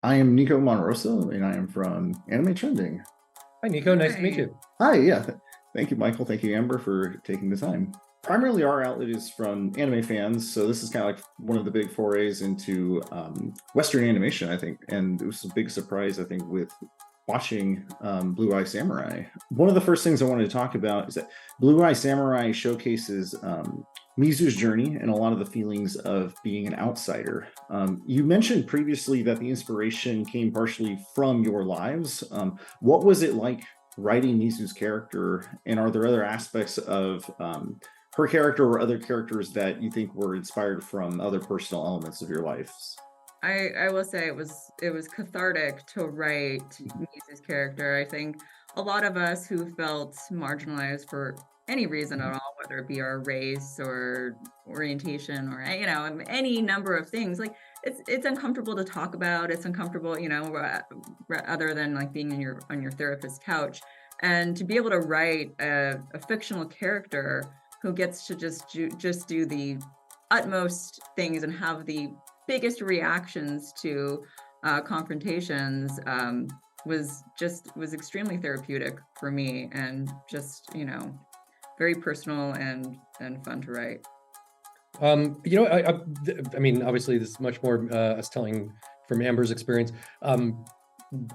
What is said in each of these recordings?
I am Nico Monrosa, and I am from Anime Trending. Hi, Nico. Nice to meet Hi. you. Hi, yeah. Thank you, Michael. Thank you, Amber, for taking the time. Primarily, our outlet is from anime fans, so this is kind of like one of the big forays into Western animation, I think. And it was a big surprise, I think, with watching Blue Eye Samurai. One of the first things I wanted to talk about is that Blue Eye Samurai showcases Mizu's journey and a lot of the feelings of being an outsider. You mentioned previously that the inspiration came partially from your lives. What was it like writing Mizu's character, and are there other aspects of her character or other characters that you think were inspired from other personal elements of your lives? I will say it was cathartic to write Misa's character. I think a lot of us who felt marginalized for any reason at all, whether it be our race or orientation or any number of things, like it's uncomfortable to talk about. It's uncomfortable, other than like being in your on your therapist's couch, and to be able to write a fictional character who gets to just do the utmost things and have the biggest reactions to confrontations was extremely therapeutic for me, and just very personal and fun to write. I mean, obviously, this is much more us telling from Amber's experience.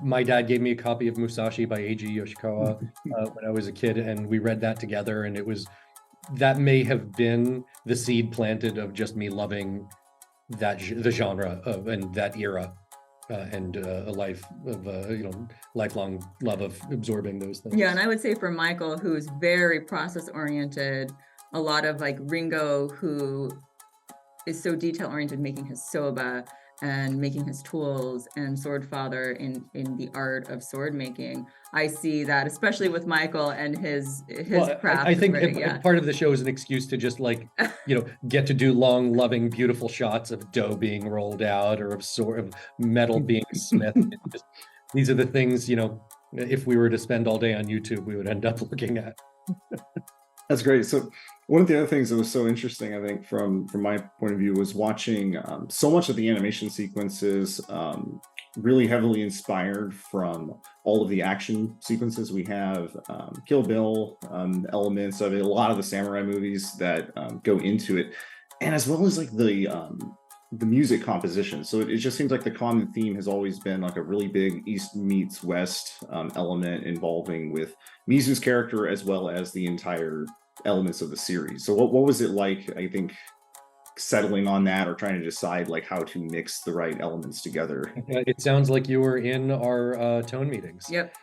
My dad gave me a copy of Musashi by Eiji Yoshikawa when I was a kid, and we read that together. And that may have been the seed planted of just me loving the genre of and that era, and a life of lifelong love of absorbing those things. Yeah, and I would say for Michael, who's very process oriented, a lot of like Ringo, who is so detail oriented, making his soba and making his tools, and Sword Father in the art of sword making. I see that, especially with Michael and his craft. I think Yeah. part of the show is an excuse to just get to do long, loving, beautiful shots of dough being rolled out or of metal being smith. These are the things, if we were to spend all day on YouTube, we would end up looking at. That's great. So one of the other things that was so interesting, I think, from my point of view, was watching so much of the animation sequences really heavily inspired from all of the action sequences. We have Kill Bill elements of it, a lot of the samurai movies that go into it, and as well as like the music composition. So it just seems like the common theme has always been like a really big East meets West element involving with Mizu's character as well as the entire elements of the series. So what was it like, I think, settling on that or trying to decide like how to mix the right elements together? It sounds like you were in our tone meetings. Yep.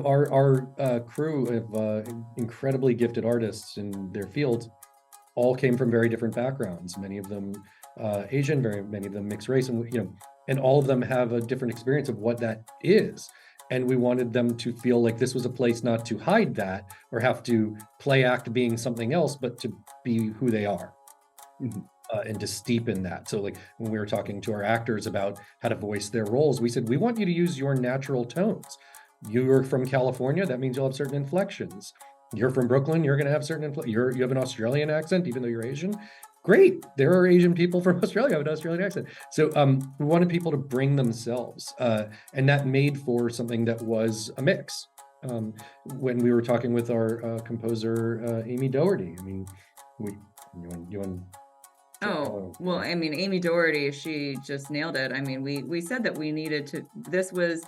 Our crew of incredibly gifted artists in their fields all came from very different backgrounds. Many of them Asian, very many of them mixed race, and all of them have a different experience of what that is. And we wanted them to feel like this was a place not to hide that or have to play act being something else, but to be who they are. And to steep in that. So like when we were talking to our actors about how to voice their roles, we said, we want you to use your natural tones. You're from California, that means you'll have certain inflections. You're from Brooklyn, you're going to have certain you have an Australian accent, even though you're Asian. Great, there are Asian people from Australia with an Australian accent. So we wanted people to bring themselves, and that made for something that was a mix. When we were talking with our composer, Amy Doherty, I mean, Oh, well, I mean, Amy Doherty, she just nailed it. I mean, we said that we needed to, this was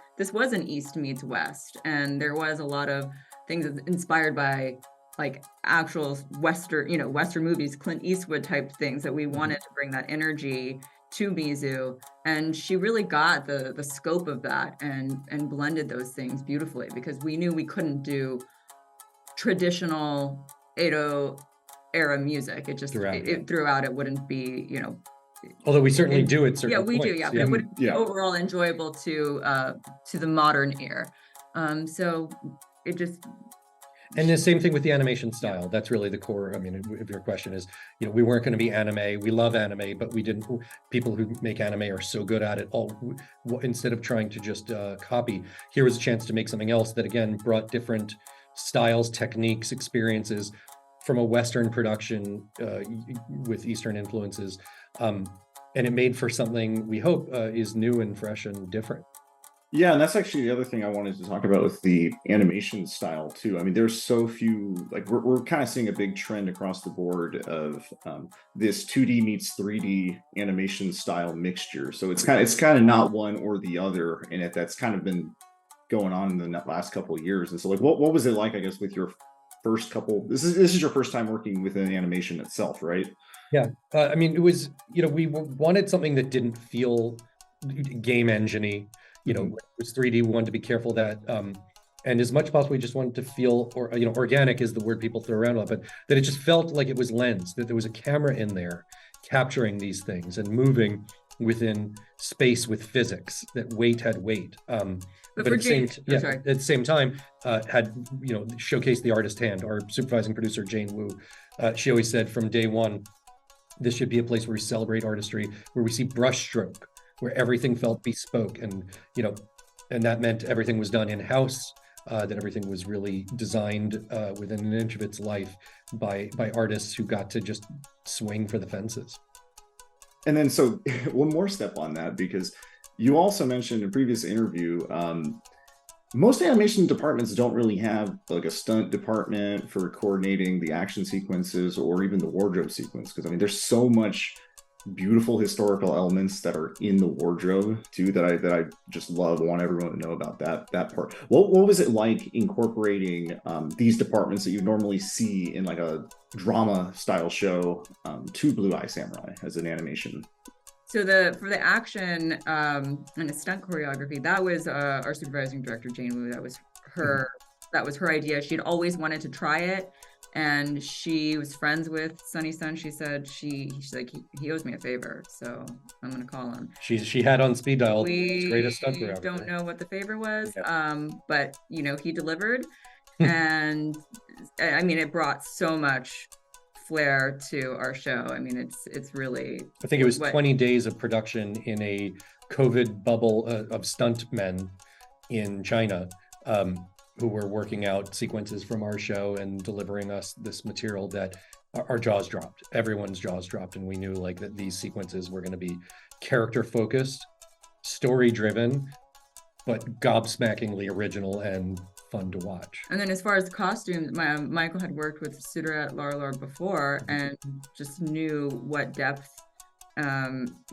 an East meets West, and there was a lot of things inspired by like actual Western movies, Clint Eastwood type things, that we wanted to bring that energy to Mizu, and she really got the scope of that and blended those things beautifully, because we knew we couldn't do traditional Edo era music. It just throughout it wouldn't be, although we certainly do at certain yeah, we points. do, yeah, but it wouldn't be overall enjoyable to the modern ear. So it just. And the same thing with the animation style. That's really the core. I mean, if your question is, we weren't going to be anime. We love anime, but we didn't. People who make anime are so good at it. Instead of trying to just copy, here was a chance to make something else that again brought different styles, techniques, experiences from a Western production with Eastern influences, and it made for something we hope is new and fresh and different. Yeah, and that's actually the other thing I wanted to talk about with the animation style too. I mean, there's so few, like we're kind of seeing a big trend across the board of this 2D meets 3D animation style mixture. So it's kind of not one or the other, and that's kind of been going on in the last couple of years. And so, like, what was it like, I guess, with your first couple? This is your first time working within animation itself, right? Yeah, I mean, it was, we wanted something that didn't feel game engine-y. Mhm. It was 3D. We wanted to be careful that, and as much as possible, we just wanted to feel, or organic is the word people throw around a lot, but that it just felt like it was lensed, that there was a camera in there capturing these things and moving within space with physics, that weight had weight. But for at the same, Jane, sorry. at the same time, had showcased the artist hand. Our supervising producer Jane Wu, she always said from day one, this should be a place where we celebrate artistry, where we see brushstroke, where everything felt bespoke, and and that meant everything was done in house. That everything was really designed within an inch of its life by artists who got to just swing for the fences. And then, so one more step on that, because you also mentioned in a previous interview, most animation departments don't really have like a stunt department for coordinating the action sequences or even the wardrobe sequence. Because I mean, there's so much beautiful historical elements that are in the wardrobe too that I just love. Want everyone to know about that part. What was it like incorporating these departments that you normally see in like a drama style show to Blue Eye Samurai as an animation? So for the action and the stunt choreography, that was our supervising director Jane Wu. That was her idea. She'd always wanted to try it, and she was friends with Sunny Sun. She said she's like, he owes me a favor, so I'm gonna call him. She had on speed dial. We greatest stunt choreographer. Don't know what the favor was, Yeah. but he delivered, and I mean, it brought so much flair to our show. I mean, it's really, I think it was 20 days of production in a COVID bubble of stunt men in China, who were working out sequences from our show and delivering us this material that our jaws dropped. Everyone's jaws dropped, and we knew like that these sequences were going to be character focused, story driven, but gobsmackingly original and fun to watch. And then as far as the costumes, Michael had worked with Sudarat Larlar before and just knew what depth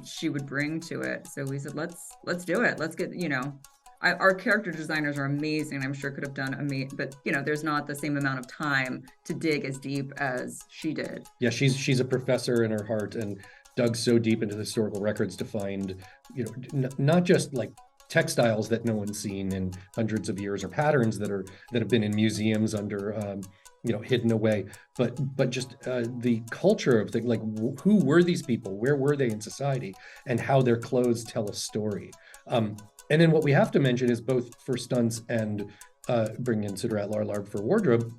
she would bring to it. So we said, let's do it. Let's get, our character designers are amazing. I'm sure could have done amazing, but there's not the same amount of time to dig as deep as she did. Yeah, she's a professor in her heart and dug so deep into the historical records to find, not just like textiles that no one's seen in hundreds of years or patterns that have been in museums under hidden away, but just the culture of things, like who were these people, where were they in society, and how their clothes tell a story. And then what we have to mention is both for stunts and bringing in Sudarat Larlar for wardrobe,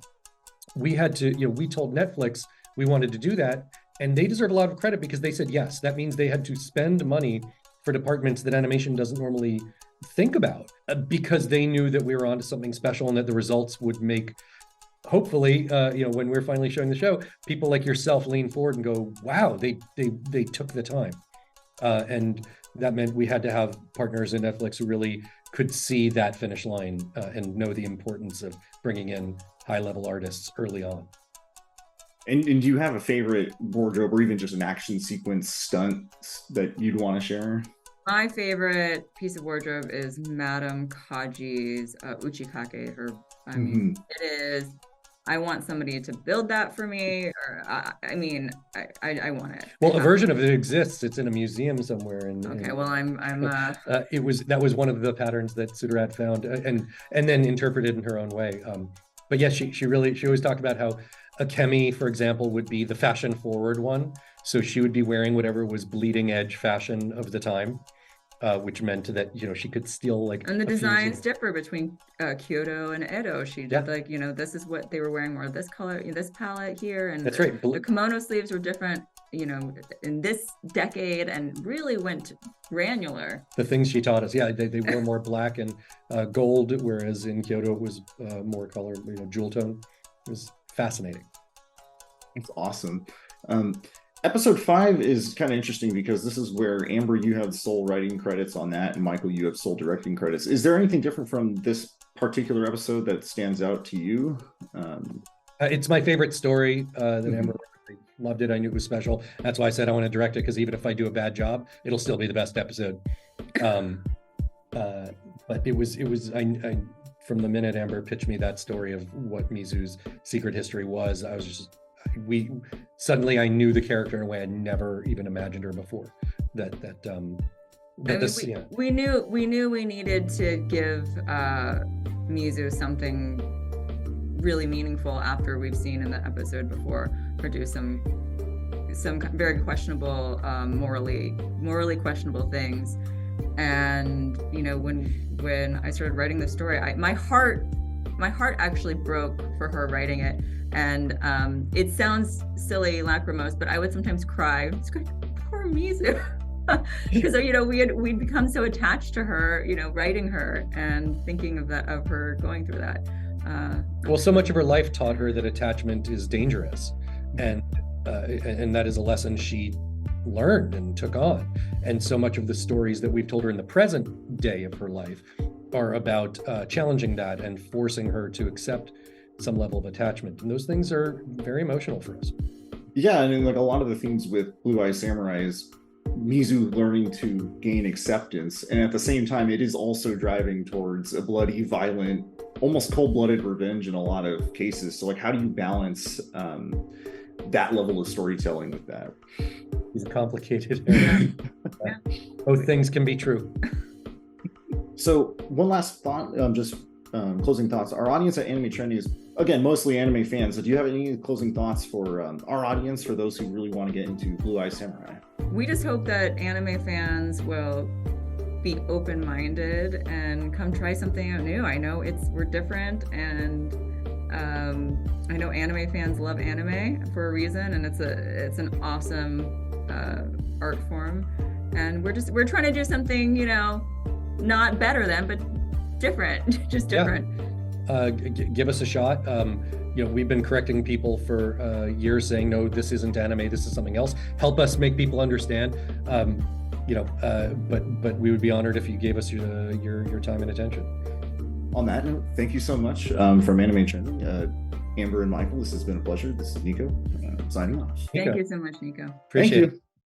we had to, we told Netflix we wanted to do that, and they deserve a lot of credit because they said yes. That means they had to spend money for departments that animation doesn't normally think about, because they knew that we were onto something special and that the results would make, hopefully, when we're finally showing the show, people like yourself lean forward and go, wow, they took the time. And that meant we had to have partners in Netflix who really could see that finish line and know the importance of bringing in high-level artists early on. And do you have a favorite wardrobe or even just an action sequence stunt that you'd want to share? My favorite piece of wardrobe is Madame Kaji's Uchikake. It is. I want somebody to build that for me, or I want it. Well, a version of it exists. It's in a museum somewhere. Okay, well, I'm. That was one of the patterns that Sudarat found and then interpreted in her own way. But yes, she always talked about how Akemi, for example, would be the fashion forward one. So she would be wearing whatever was bleeding edge fashion of the time, which meant that she could steal like. And the designs differ between Kyoto and Edo. She did this is what they were wearing, more this color, this palette here, and that's right. The kimono sleeves were different, in this decade, and really went granular. The things she taught us, they wore more black and gold, whereas in Kyoto it was more color, jewel tone. It was fascinating. It's awesome. Episode 5 is kind of interesting because this is where, Amber, you have sole writing credits on that, and Michael, you have sole directing credits. Is there anything different from this particular episode that stands out to you? It's my favorite story that Mhm. Amber loved it. I knew it was special. That's why I said I want to direct it, because even if I do a bad job, it'll still be the best episode. But it was I from the minute Amber pitched me that story of what Mizu's secret history was, I was just suddenly I knew the character in a way I'd never even imagined her before. We knew we needed to give Mizu something really meaningful after we've seen in the episode before produce some very questionable, morally questionable things. And when I started writing the story, my heart actually broke for her writing it. And it sounds silly, lachrymose, but I would sometimes cry. It's like, poor Mizu. Because we'd become so attached to her, writing her and thinking of her going through that. Well, so much of her life taught her that attachment is dangerous, and that is a lesson she learned and took on. And so much of the stories that we've told her in the present day of her life are about challenging that and forcing her to accept some level of attachment. And those things are very emotional for us. Yeah, I mean, like a lot of the themes with Blue Eye Samurai is Mizu learning to gain acceptance, and at the same time, it is also driving towards a bloody, violent, almost cold-blooded revenge in a lot of cases. So, like, how do you balance that level of storytelling with that? It's complicated. Yeah. Both things can be true. So, one last thought, closing thoughts. Our audience at Anime Trending is, again, mostly anime fans. So do you have any closing thoughts for our audience, for those who really want to get into Blue Eye Samurai? We just hope that anime fans will be open-minded and come try something out new. I know we're different, and I know anime fans love anime for a reason, and it's an awesome art form. And we're trying to do something, not better than, but different, just different. Yeah. Give us a shot. We've been correcting people for years, saying, no, this isn't anime, this is something else. Help us make people understand. But we would be honored if you gave us your time and attention. On that note, thank you so much from Anime Trending. Amber and Michael, this has been a pleasure. This is Nico signing off. Thank you so much, Nico. Appreciate it.